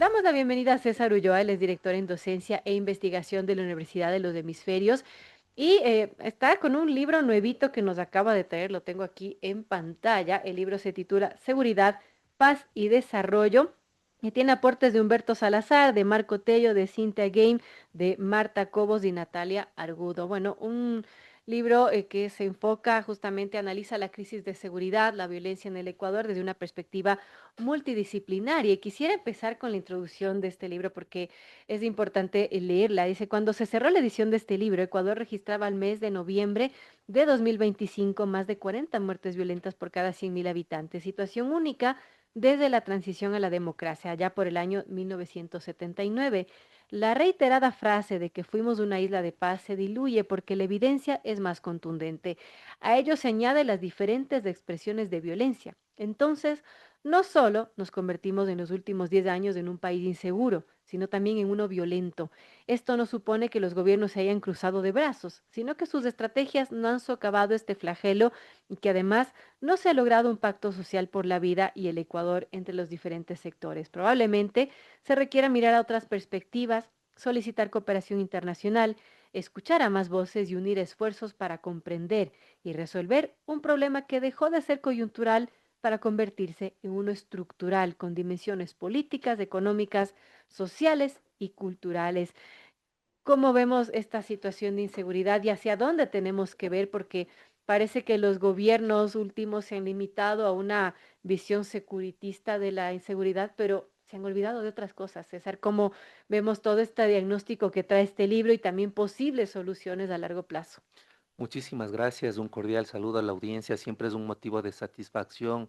Damos la bienvenida a César Ulloa, él es director en docencia e investigación de la Universidad de los Hemisferios y está con un libro nuevito que nos acaba de traer, lo tengo aquí en pantalla. El libro se titula Seguridad, Paz y Desarrollo y tiene aportes de Humberto Salazar, de Marco Tello, de Cintia Game, de Marta Cobos y Natalia Argudo. Bueno, un libro que se enfoca justamente, analiza la crisis de seguridad, la violencia en el Ecuador desde una perspectiva multidisciplinaria. Y quisiera empezar con la introducción de este libro porque es importante leerla. Dice, cuando se cerró la edición de este libro, Ecuador registraba al mes de noviembre de 2025 más de 40 muertes violentas por cada 100.000 habitantes, situación única desde la transición a la democracia, allá por el año 1979. La reiterada frase de que fuimos una isla de paz se diluye porque la evidencia es más contundente. A ello se añaden las diferentes expresiones de violencia. Entonces, no solo nos convertimos en los últimos 10 años en un país inseguro, sino también en uno violento. Esto no supone que los gobiernos se hayan cruzado de brazos, sino que sus estrategias no han socavado este flagelo y que además no se ha logrado un pacto social por la vida y el Ecuador entre los diferentes sectores. Probablemente se requiera mirar a otras perspectivas, solicitar cooperación internacional, escuchar a más voces y unir esfuerzos para comprender y resolver un problema que dejó de ser coyuntural para convertirse en uno estructural con dimensiones políticas, económicas, sociales y culturales. ¿Cómo vemos esta situación de inseguridad y hacia dónde tenemos que ver? Porque parece que los gobiernos últimos se han limitado a una visión securitista de la inseguridad, pero se han olvidado de otras cosas. César, ¿cómo vemos todo este diagnóstico que trae este libro y también posibles soluciones a largo plazo? Muchísimas gracias, un cordial saludo a la audiencia. Siempre es un motivo de satisfacción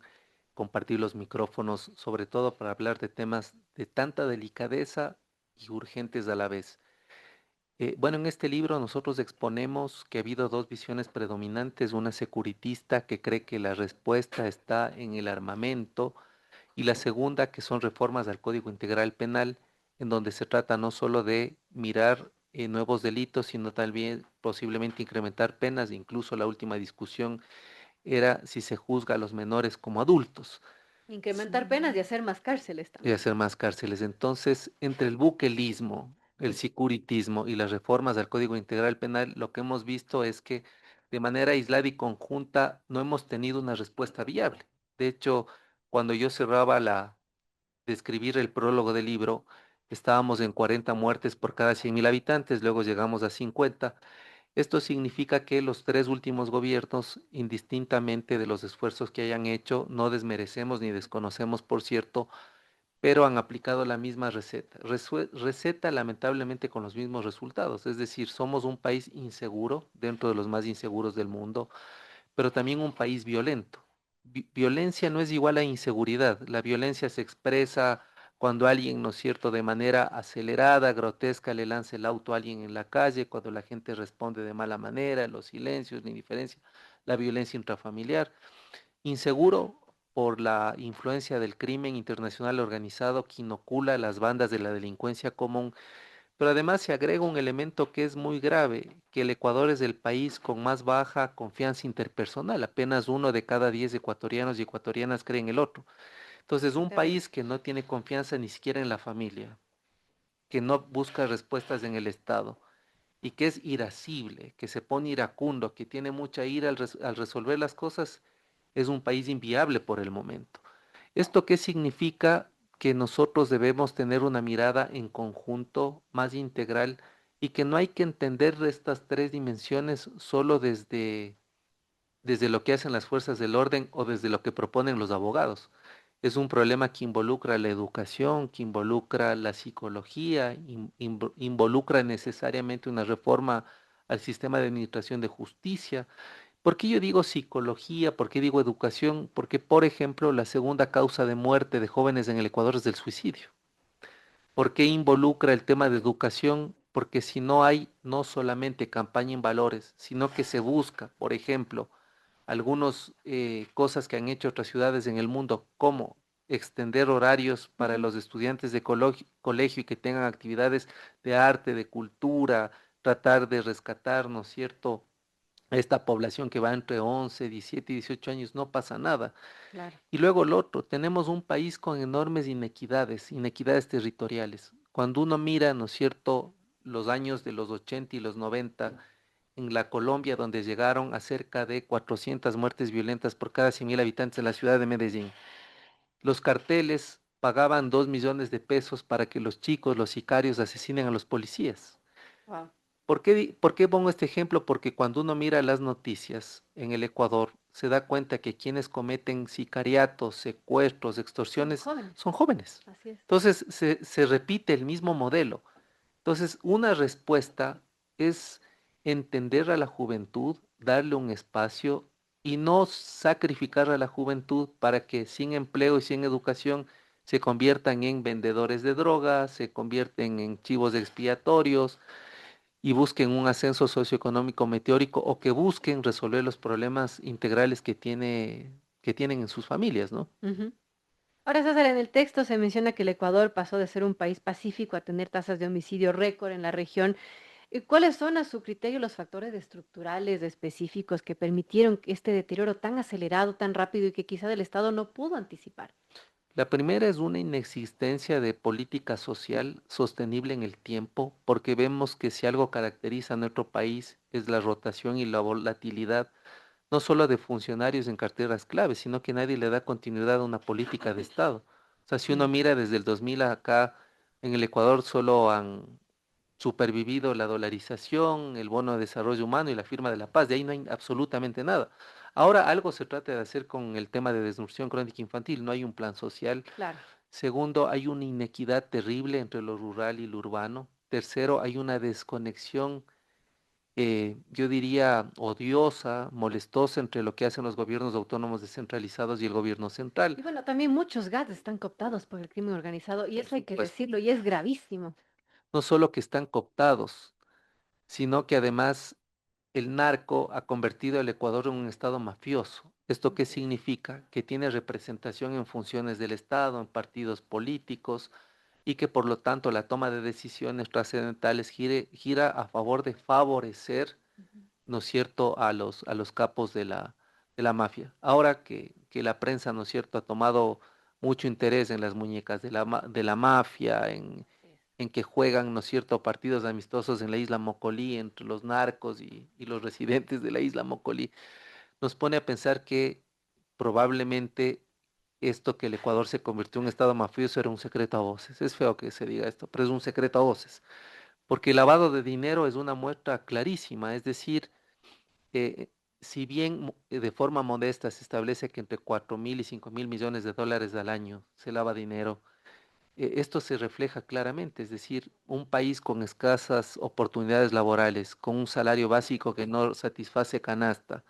compartir los micrófonos, sobre todo para hablar de temas de tanta delicadeza y urgentes a la vez. Bueno, en este libro nosotros exponemos que ha habido dos visiones predominantes, una securitista que cree que la respuesta está en el armamento y la segunda que son reformas al Código Integral Penal, en donde se trata no solo de mirar nuevos delitos, sino también posiblemente incrementar penas. Incluso la última discusión era si se juzga a los menores como adultos Incrementar penas y hacer más cárceles y también. hacer más cárceles. Entonces, entre el buquelismo, el sicuritismo y las reformas al Código Integral Penal, lo que hemos visto es que de manera aislada y conjunta no hemos tenido una respuesta viable. De hecho, cuando yo cerraba de escribir el prólogo del libro, estábamos en 40 muertes por cada 100.000 habitantes, luego llegamos a 50. Esto significa que los tres últimos gobiernos, indistintamente de los esfuerzos que hayan hecho, no desmerecemos ni desconocemos, por cierto, pero han aplicado la misma receta. Receta lamentablemente con los mismos resultados. Es decir, somos un país inseguro, dentro de los más inseguros del mundo, pero también un país violento. Violencia no es igual a inseguridad. La violencia se expresa cuando alguien, ¿no es cierto?, de manera acelerada, grotesca, le lanza el auto a alguien en la calle, cuando la gente responde de mala manera, los silencios, la indiferencia, la violencia intrafamiliar. Inseguro por la influencia del crimen internacional organizado que inocula las bandas de la delincuencia común, pero además se agrega un elemento que es muy grave, que el Ecuador es el país con más baja confianza interpersonal. Apenas uno de cada 10 ecuatorianos y ecuatorianas cree en el otro. Entonces, un Terrible. país que no tiene confianza ni siquiera en la familia, que no busca respuestas en el Estado y que es irascible, que se pone iracundo, que tiene mucha ira al resolver las cosas, es un país inviable por el momento. ¿Esto qué significa? Que nosotros debemos tener una mirada en conjunto más integral y que no hay que entender estas tres dimensiones solo desde lo que hacen las fuerzas del orden o desde lo que proponen los abogados. Es un problema que involucra la educación, que involucra la psicología, involucra necesariamente una reforma al sistema de administración de justicia. ¿Por qué yo digo psicología? ¿Por qué digo educación? Porque, por ejemplo, la segunda causa de muerte de jóvenes en el Ecuador es del suicidio. ¿Por qué involucra el tema de educación? Porque si no hay no solamente campaña en valores, sino que se busca, por ejemplo, algunas cosas que han hecho otras ciudades en el mundo, como extender horarios para Ujú. los estudiantes de colegio y que tengan actividades de arte, de cultura, tratar de rescatar, ¿no es cierto?, a esta población que va entre 11, 17 y 18 años, no pasa nada. Claro. Y luego lo otro, tenemos un país con enormes inequidades, inequidades territoriales. Cuando uno mira, ¿no es cierto?, los años de los 80 y los 90 en la Colombia, donde llegaron a cerca de 400 muertes violentas por cada 100.000 habitantes en la ciudad de Medellín. Los carteles pagaban 2 millones de pesos para que los chicos, los sicarios, asesinen a los policías. Wow. ¿Por qué pongo este ejemplo? Porque cuando uno mira las noticias en el Ecuador, se da cuenta que quienes cometen sicariatos, secuestros, Son extorsiones, jóvenes, son jóvenes. así es. Entonces, se repite el mismo modelo. Entonces, una respuesta es entender a la juventud, darle un espacio y no sacrificar a la juventud para que sin empleo y sin educación se conviertan en vendedores de drogas, se convierten en chivos expiatorios y busquen un ascenso socioeconómico meteórico o que busquen resolver los problemas integrales que tienen en sus familias, ¿no? Ujú. Ahora, César, en el texto se menciona que el Ecuador pasó de ser un país pacífico a tener tasas de homicidio récord en la región. ¿Cuáles son, a su criterio, los factores estructurales específicos que permitieron este deterioro tan acelerado, tan rápido y que quizá el Estado no pudo anticipar? La primera es una inexistencia de política social sostenible en el tiempo, porque vemos que si algo caracteriza a nuestro país es la rotación y la volatilidad, no solo de funcionarios en carteras claves, sino que nadie le da continuidad a una política de Estado. O sea, si uno Mm. mira desde el 2000 acá, en el Ecuador solo han supervivido la dolarización, el bono de desarrollo humano y la firma de la paz. De ahí no hay absolutamente nada. Ahora algo se trata de hacer con el tema de desnutrición crónica infantil. No hay un plan social. Claro. Segundo, hay una inequidad terrible entre lo rural y lo urbano. Tercero, hay una desconexión, yo diría, odiosa, molestosa entre lo que hacen los gobiernos autónomos descentralizados y el gobierno central. Y bueno, también muchos GATs están cooptados por el crimen organizado y Por eso hay que supuesto. decirlo y es gravísimo. No solo que están cooptados, sino que además el narco ha convertido al Ecuador en un estado mafioso. ¿Esto qué Así es. significa? Que tiene representación en funciones del Estado, en partidos políticos y que por lo tanto la toma de decisiones trascendentales gira a favor de favorecer, Ujú. ¿no es cierto?, a los capos de la mafia. Ahora que la prensa, ¿no es cierto?, ha tomado mucho interés en las muñecas de la mafia, Así es. en que juegan, ¿no es cierto?, partidos amistosos en la isla Mocolí entre los narcos y los residentes de la isla Mocolí, nos pone a pensar que probablemente esto que el Ecuador se convirtió en un estado mafioso era un secreto a voces. Es feo que se diga esto, pero es un secreto a voces, porque el lavado de dinero es una muestra clarísima, es decir, eh, si bien de forma modesta se establece que entre 4.000 y 5.000 millones de dólares al año se lava dinero, esto se refleja claramente, es decir, un país con escasas oportunidades laborales, con un salario básico que no satisface canasta.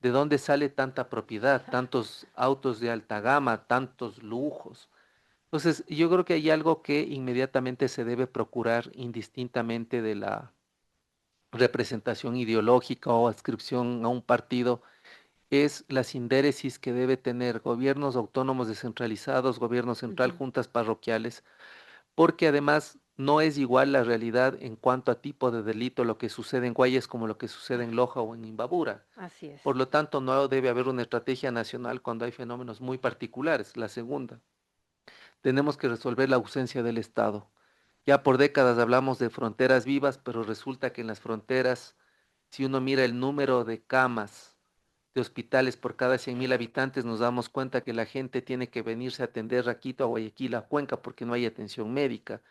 ¿De dónde sale tanta propiedad, tantos autos de alta gama, tantos lujos? Entonces, yo creo que hay algo que inmediatamente se debe procurar indistintamente de la representación ideológica o adscripción a un partido, es la sindéresis que debe tener gobiernos autónomos descentralizados, gobierno central, Ujú. juntas parroquiales, porque además no es igual la realidad en cuanto a tipo de delito lo que sucede en Guayas como lo que sucede en Loja o en Imbabura. Así es. Por lo tanto, no debe haber una estrategia nacional cuando hay fenómenos muy particulares. La segunda, tenemos que resolver la ausencia del Estado. Ya por décadas hablamos de fronteras vivas, pero resulta que en las fronteras, si uno mira el número de camas de hospitales por cada 100.000 habitantes, nos damos cuenta que la gente tiene que venirse a atender a Quito, a Guayaquil, a Cuenca, porque no hay atención médica.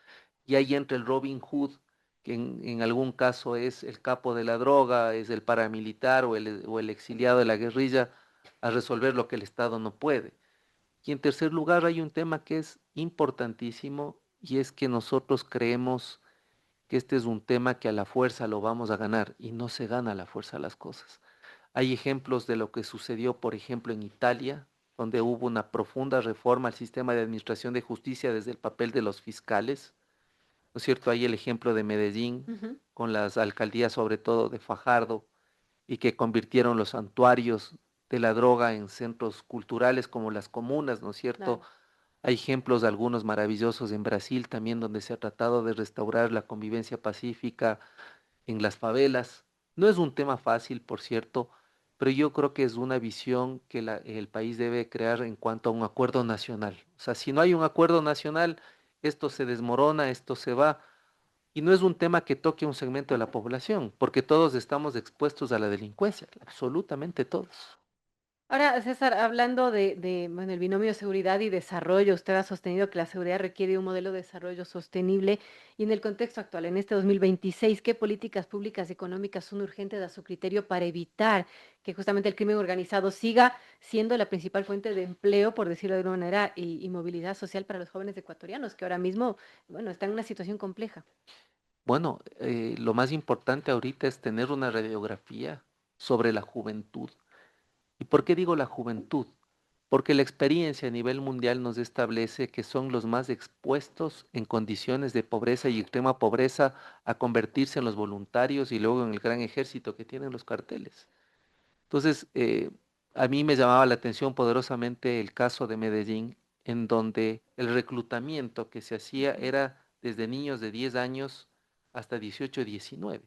Y ahí entra el Robin Hood, que en algún caso es el capo de la droga, es el paramilitar o el exiliado de la guerrilla, a resolver lo que el Estado no puede. Y en tercer lugar, hay un tema que es importantísimo y es que nosotros creemos que este es un tema que a la fuerza lo vamos a ganar y no se gana a la fuerza las cosas. Hay ejemplos de lo que sucedió, por ejemplo, en Italia, donde hubo una profunda reforma al sistema de administración de justicia desde el papel de los fiscales, ¿no es cierto? Hay el ejemplo de Medellín, Ujú. con las alcaldías, sobre todo de Fajardo, y que convirtieron los santuarios de la droga en centros culturales como las comunas, ¿no es cierto? Claro. Hay ejemplos de algunos maravillosos en Brasil también, donde se ha tratado de restaurar la convivencia pacífica en las favelas. No es un tema fácil, por cierto, pero yo creo que es una visión que el país debe crear en cuanto a un acuerdo nacional. O sea, si no hay un acuerdo nacional, esto se desmorona, esto se va. Y no es un tema que toque a un segmento de la población, porque todos estamos expuestos a la delincuencia, absolutamente todos. Ahora, César, hablando bueno, el binomio seguridad y desarrollo, usted ha sostenido que la seguridad requiere un modelo de desarrollo sostenible y en el contexto actual, en este 2026, ¿qué políticas públicas económicas son urgentes a su criterio para evitar que justamente el crimen organizado siga siendo la principal fuente de empleo, por decirlo de alguna manera, y movilidad social para los jóvenes ecuatorianos, que ahora mismo, bueno, están en una situación compleja? Bueno, lo más importante ahorita es tener una radiografía sobre la juventud. ¿Y por qué digo la juventud? Porque la experiencia a nivel mundial nos establece que son los más expuestos en condiciones de pobreza y extrema pobreza a convertirse en los voluntarios y luego en el gran ejército que tienen los carteles. Entonces, a mí me llamaba la atención poderosamente el caso de Medellín, en donde el reclutamiento que se hacía Ujú. era desde niños de 10 años hasta 18, 19.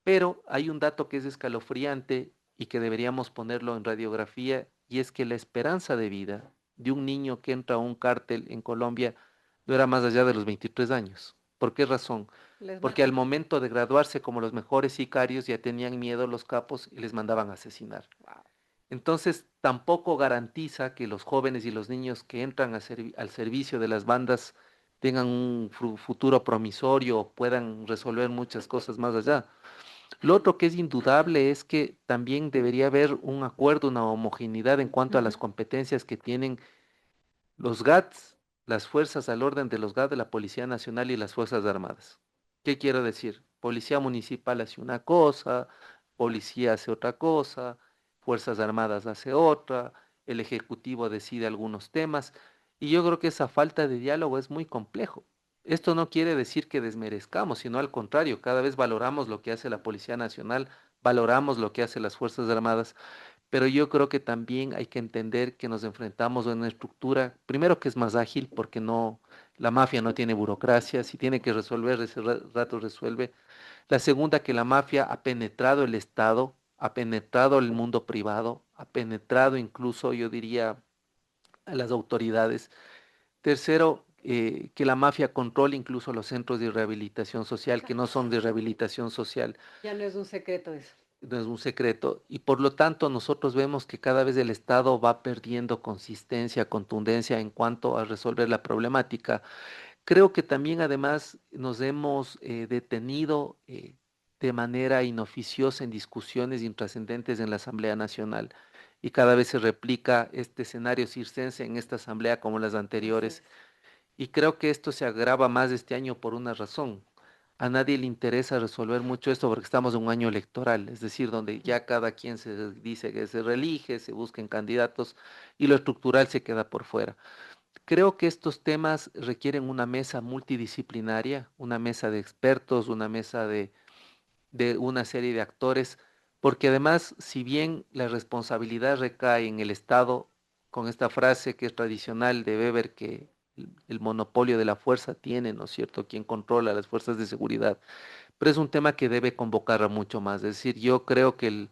Pero hay un dato que es escalofriante y que deberíamos ponerlo en radiografía, y es que la esperanza de vida de un niño que entra a un cártel en Colombia no era más allá de los 23 años. ¿Por qué razón? Les Porque al matan. momento de graduarse como los mejores sicarios ya tenían miedo los capos y les mandaban a asesinar. Wow. Entonces, tampoco garantiza que los jóvenes y los niños que entran al servicio de las bandas tengan un futuro promisorio o puedan resolver muchas cosas más allá. Lo otro que es indudable es que también debería haber un acuerdo, una homogeneidad en cuanto a las competencias que tienen los GATS, las fuerzas al orden de los GATS de la Policía Nacional y las Fuerzas Armadas. ¿Qué quiero decir? Policía Municipal hace una cosa, policía hace otra cosa, Fuerzas Armadas hace otra, el Ejecutivo decide algunos temas, y yo creo que esa falta de diálogo es muy complejo. Esto no quiere decir que desmerezcamos, sino al contrario, cada vez valoramos lo que hace la Policía Nacional, valoramos lo que hace las Fuerzas Armadas, pero yo creo que también hay que entender que nos enfrentamos a una estructura, primero que es más ágil, porque no, la mafia no tiene burocracia, si tiene que resolver, ese rato resuelve. La segunda, que la mafia ha penetrado el Estado, ha penetrado el mundo privado, ha penetrado incluso, yo diría, a las autoridades. Tercero, que la mafia controla incluso los centros de rehabilitación social, que no son de rehabilitación social, Ya no es un secreto eso. no es un secreto, y por lo tanto nosotros vemos que cada vez el Estado va perdiendo consistencia, contundencia en cuanto a resolver la problemática. Creo que también además nos hemos detenido de manera inoficiosa en discusiones intrascendentes en la Asamblea Nacional, y cada vez se replica este escenario circense en esta Asamblea como las Así anteriores, es. y creo que esto se agrava más este año por una razón. A nadie le interesa resolver mucho esto porque estamos en un año electoral, es decir, donde ya cada quien se dice que se reelige, se busquen candidatos y lo estructural se queda por fuera. Creo que estos temas requieren una mesa multidisciplinaria, una mesa de expertos, una mesa de una serie de actores, porque además, si bien la responsabilidad recae en el Estado, con esta frase que es tradicional de Weber, que el monopolio de la fuerza tiene, ¿no es cierto?, quien controla las fuerzas de seguridad, pero es un tema que debe convocar a mucho más. Es decir, yo creo que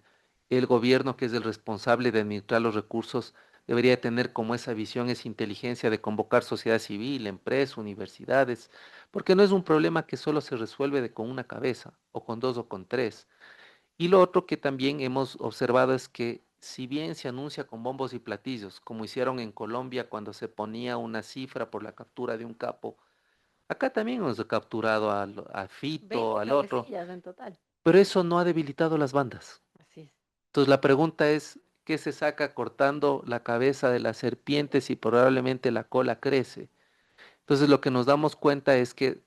el gobierno, que es el responsable de administrar los recursos, debería tener como esa visión, esa inteligencia de convocar sociedad civil, empresas, universidades, porque no es un problema que solo se resuelve con una cabeza, o con dos, o con tres. Y lo otro que también hemos observado es que si bien se anuncia con bombos y platillos, como hicieron en Colombia cuando se ponía una cifra por la captura de un capo, acá también hemos capturado a Fito, 20 al otro, cabecillas en total. pero eso no ha debilitado las bandas. Así es. Entonces la pregunta es, ¿qué se saca cortando la cabeza de la serpiente si probablemente la cola crece? Entonces lo que nos damos cuenta es que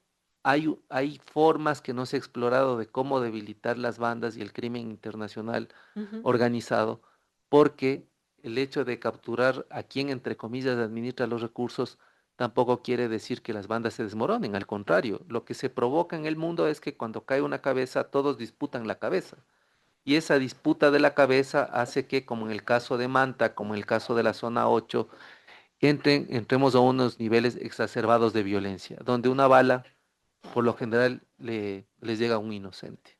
hay formas que no se ha explorado de cómo debilitar las bandas y el crimen internacional Ujú. organizado, porque el hecho de capturar a quien, entre comillas, administra los recursos tampoco quiere decir que las bandas se desmoronen. Al contrario, lo que se provoca en el mundo es que cuando cae una cabeza, todos disputan la cabeza. Y esa disputa de la cabeza hace que, como en el caso de Manta, como en el caso de la zona 8, entremos a unos niveles exacerbados de violencia, donde una bala, por lo general, les llega a un inocente.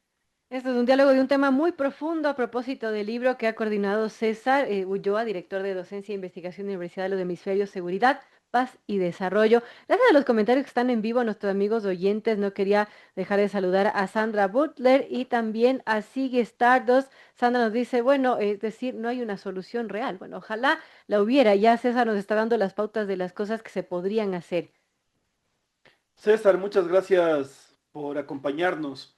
Este es un diálogo de un tema muy profundo a propósito del libro que ha coordinado César Ulloa, director de Docencia e Investigación de la Universidad de los Hemisferios, Seguridad, Paz y Desarrollo. Gracias a los comentarios que están en vivo, nuestros amigos oyentes. No quería dejar de saludar a Sandra Butler y también a Sigue Stardust. Sandra nos dice, bueno, es decir, no hay una solución real. Bueno, ojalá la hubiera. Ya César nos está dando las pautas de las cosas que se podrían hacer. César, muchas gracias por acompañarnos.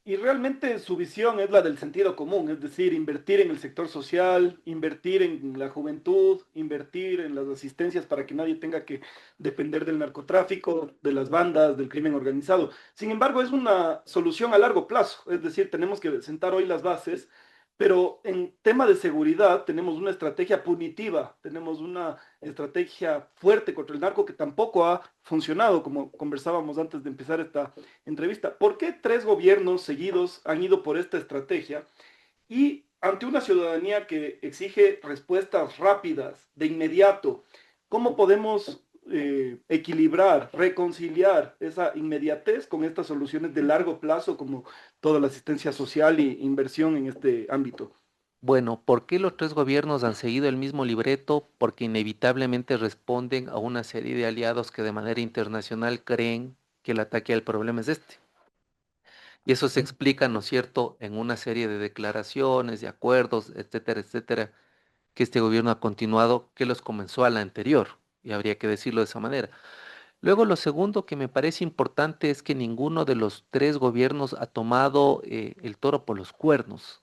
Y realmente su visión es la del sentido común, es decir, invertir en el sector social, invertir en la juventud, invertir en las asistencias para que nadie tenga que depender del narcotráfico, de las bandas, del crimen organizado. Sin embargo, es una solución a largo plazo, es decir, tenemos que sentar hoy las bases, pero en tema de seguridad tenemos una estrategia punitiva, tenemos una estrategia fuerte contra el narco que tampoco ha funcionado, como conversábamos antes de empezar esta entrevista. ¿Por qué tres gobiernos seguidos han ido por esta estrategia? Y ante una ciudadanía que exige respuestas rápidas, de inmediato, ¿cómo podemos equilibrar, reconciliar esa inmediatez con estas soluciones de largo plazo como toda la asistencia social e inversión en este ámbito? Bueno, ¿por qué los tres gobiernos han seguido el mismo libreto? Porque inevitablemente responden a una serie de aliados que de manera internacional creen que el ataque al problema es este. Y eso se explica, ¿no es cierto?, en una serie de declaraciones, de acuerdos, etcétera, etcétera, que este gobierno ha continuado, que los comenzó a la anterior, y habría que decirlo de esa manera. Luego, lo segundo que me parece importante es que ninguno de los tres gobiernos ha tomado el toro por los cuernos.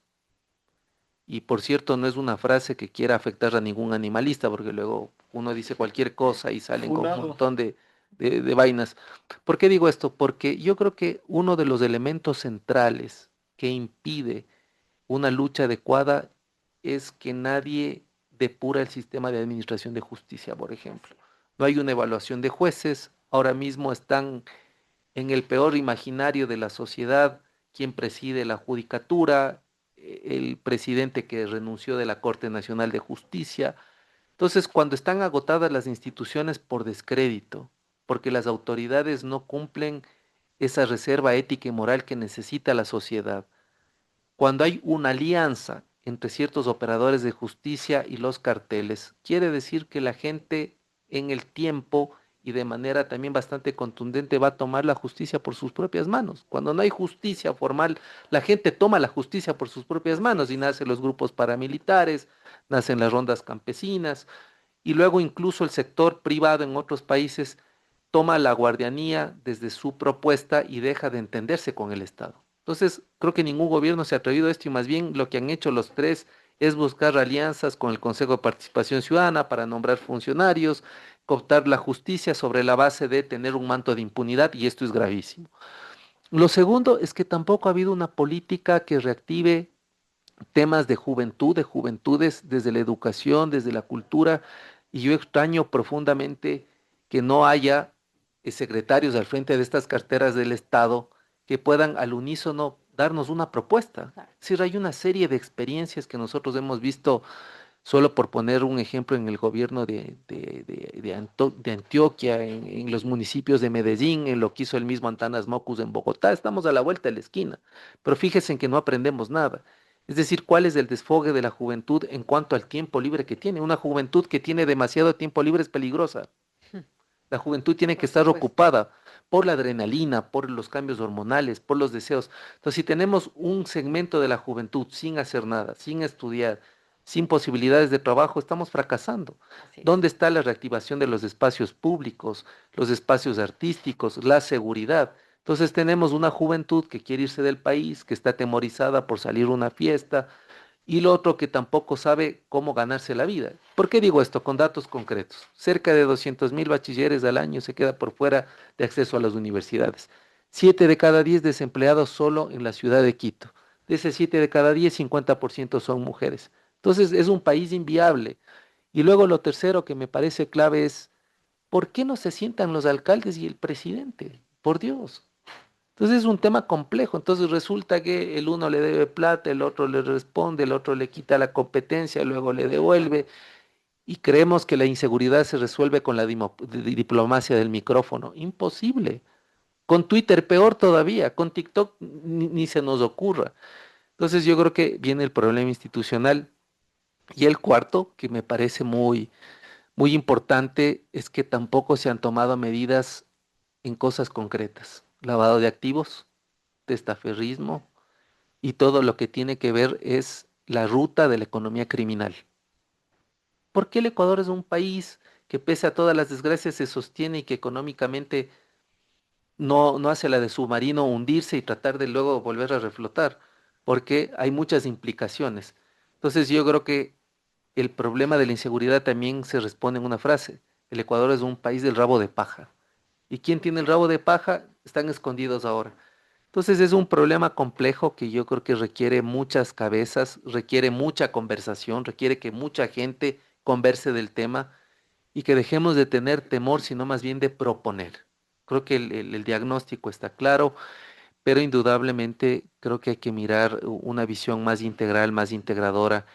Y por cierto, no es una frase que quiera afectar a ningún animalista, porque luego uno dice cualquier cosa y salen con un Funado. montón de vainas. ¿Por qué digo esto? Porque yo creo que uno de los elementos centrales que impide una lucha adecuada es que nadie depura el sistema de administración de justicia, por ejemplo. No hay una evaluación de jueces, ahora mismo están en el peor imaginario de la sociedad quien preside la judicatura, el presidente que renunció de la Corte Nacional de Justicia. Entonces, cuando están agotadas las instituciones por descrédito, porque las autoridades no cumplen esa reserva ética y moral que necesita la sociedad, cuando hay una alianza entre ciertos operadores de justicia y los carteles, quiere decir que la gente en el tiempo y de manera también bastante contundente va a tomar la justicia por sus propias manos. Cuando no hay justicia formal, la gente toma la justicia por sus propias Así manos es. y nacen los grupos paramilitares, nacen las rondas campesinas y luego incluso el sector privado en otros países toma la guardianía desde su propuesta y deja de entenderse con el Estado. Entonces, creo que ningún gobierno se ha atrevido a esto y más bien lo que han hecho los tres es buscar alianzas con el Consejo de Participación Ciudadana para nombrar funcionarios, cooptar la justicia sobre la base de tener un manto de impunidad y esto es gravísimo. Lo segundo es que tampoco ha habido una política que reactive temas de juventud, de juventudes, desde la educación, desde la cultura, y yo extraño profundamente que no haya secretarios al frente de estas carteras del Estado que puedan al unísono darnos una propuesta. Claro. Es decir, hay una serie de experiencias que nosotros hemos visto, solo por poner un ejemplo, en el gobierno de Antioquia, en los municipios de Medellín, en lo que hizo el mismo Antanas Mocus en Bogotá. Estamos a la vuelta de la esquina, pero fíjense en que no aprendemos nada. Es decir, ¿cuál es el desfogue de la juventud en cuanto al tiempo libre que tiene? Una juventud que tiene demasiado tiempo libre es peligrosa. La juventud tiene que Por estar supuesto. ocupada por la adrenalina, por los cambios hormonales, por los deseos. Entonces, si tenemos un segmento de la juventud sin hacer nada, sin estudiar, sin posibilidades de trabajo, estamos fracasando. Así es. ¿Dónde está la reactivación de los espacios públicos, los espacios artísticos, la seguridad? Entonces tenemos una juventud que quiere irse del país, que está atemorizada por salir a una fiesta, y lo otro que tampoco sabe cómo ganarse la vida. ¿Por qué digo esto? Con datos concretos. Cerca de 200.000 bachilleres al año se queda por fuera de acceso a las universidades. 7 de cada 10 desempleados solo en la ciudad de Quito. De ese 7 de cada 10, 50% son mujeres. Entonces es un país inviable. Y luego lo tercero que me parece clave es, ¿por qué no se sientan los alcaldes y el presidente? Por Dios. Entonces es un tema complejo. Entonces resulta que el uno le debe plata, el otro le responde, el otro le quita la competencia, luego le devuelve. Y creemos que la inseguridad se resuelve con la diplomacia del micrófono. Imposible. Con Twitter peor todavía, con TikTok ni se nos ocurra. Entonces yo creo que viene el problema institucional. Y el cuarto, que me parece muy importante, es que tampoco se han tomado medidas en cosas concretas. Lavado de activos, testaferrismo y todo lo que tiene que ver es la ruta de la economía criminal. ¿Por qué el Ecuador es un país que pese a todas las desgracias se sostiene y que económicamente no hace la de submarino hundirse y tratar de luego volver a reflotar? Porque hay muchas implicaciones. Entonces yo creo que el problema de la inseguridad también se responde en una frase. El Ecuador es un país del rabo de paja. ¿Y quién tiene el rabo de paja? Están escondidos ahora. Entonces es un problema complejo que yo creo que requiere muchas cabezas, requiere mucha conversación, requiere que mucha gente converse del tema y que dejemos de tener temor, sino más bien de proponer. Creo que el diagnóstico está claro, pero indudablemente creo que hay que mirar una visión más integral, más integradora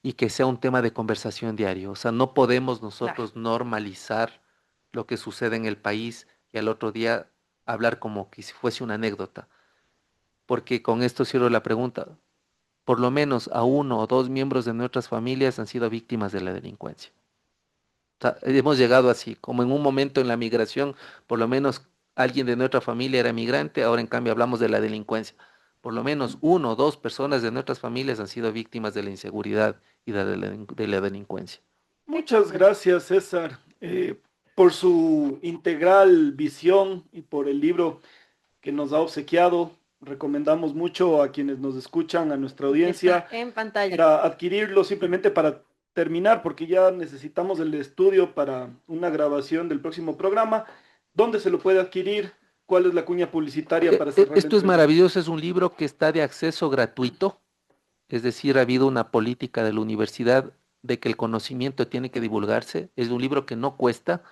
y que sea un tema de conversación diario. O sea, no podemos Claro. nosotros normalizar lo que sucede en el país y al otro día hablar como que si fuese una anécdota, porque con esto cierro la pregunta. Por lo menos a uno o dos miembros de nuestras familias han sido víctimas de la delincuencia. O sea, hemos llegado así, como en un momento en la migración, por lo menos alguien de nuestra familia era migrante, ahora en cambio hablamos de la delincuencia. Por lo menos uno o dos personas de nuestras familias han sido víctimas de la inseguridad y de la delincuencia. Qué Muchas bueno. gracias, César, por su integral visión y por el libro que nos ha obsequiado. Recomendamos mucho a quienes nos escuchan, a nuestra Aquí está, audiencia, en pantalla. para adquirirlo simplemente para terminar, porque ya necesitamos el estudio para una grabación del próximo programa. ¿Dónde se lo puede adquirir? ¿Cuál es la cuña publicitaria para cerrar la Esto es entrevista? maravilloso, es un libro que está de acceso gratuito, es decir, ha habido una política de la universidad de que el conocimiento tiene que divulgarse, es un libro que no cuesta.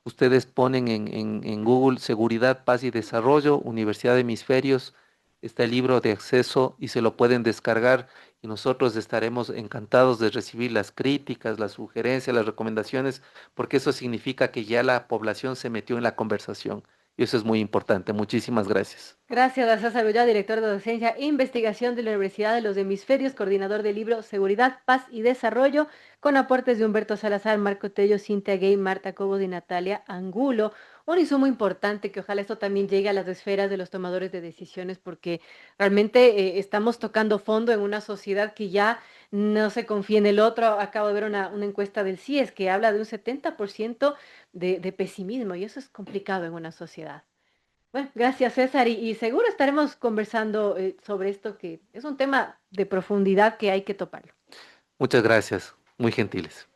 Ustedes ponen en Google Seguridad, Paz y Desarrollo, Universidad de Hemisferios, está el libro de acceso y se lo pueden descargar y nosotros estaremos encantados de recibir las críticas, las sugerencias, las recomendaciones, porque eso significa que ya la población se metió en la conversación y eso es muy importante. Muchísimas gracias. Gracias a César Ulloa, director de docencia e investigación de la Universidad de los Hemisferios, coordinador del libro Seguridad, Paz y Desarrollo, con aportes de Humberto Salazar, Marco Tello, Cintia Gay, Marta Cobos y Natalia Angulo. Un insumo importante que ojalá esto también llegue a las esferas de los tomadores de decisiones, porque realmente estamos tocando fondo en una sociedad que ya no se confía en el otro. Acabo de ver una encuesta del CIES que habla de un 70% de pesimismo y eso es complicado en una sociedad. Bueno, gracias César y seguro estaremos conversando sobre esto que es un tema de profundidad que hay que toparlo. Muchas gracias. Muy gentiles.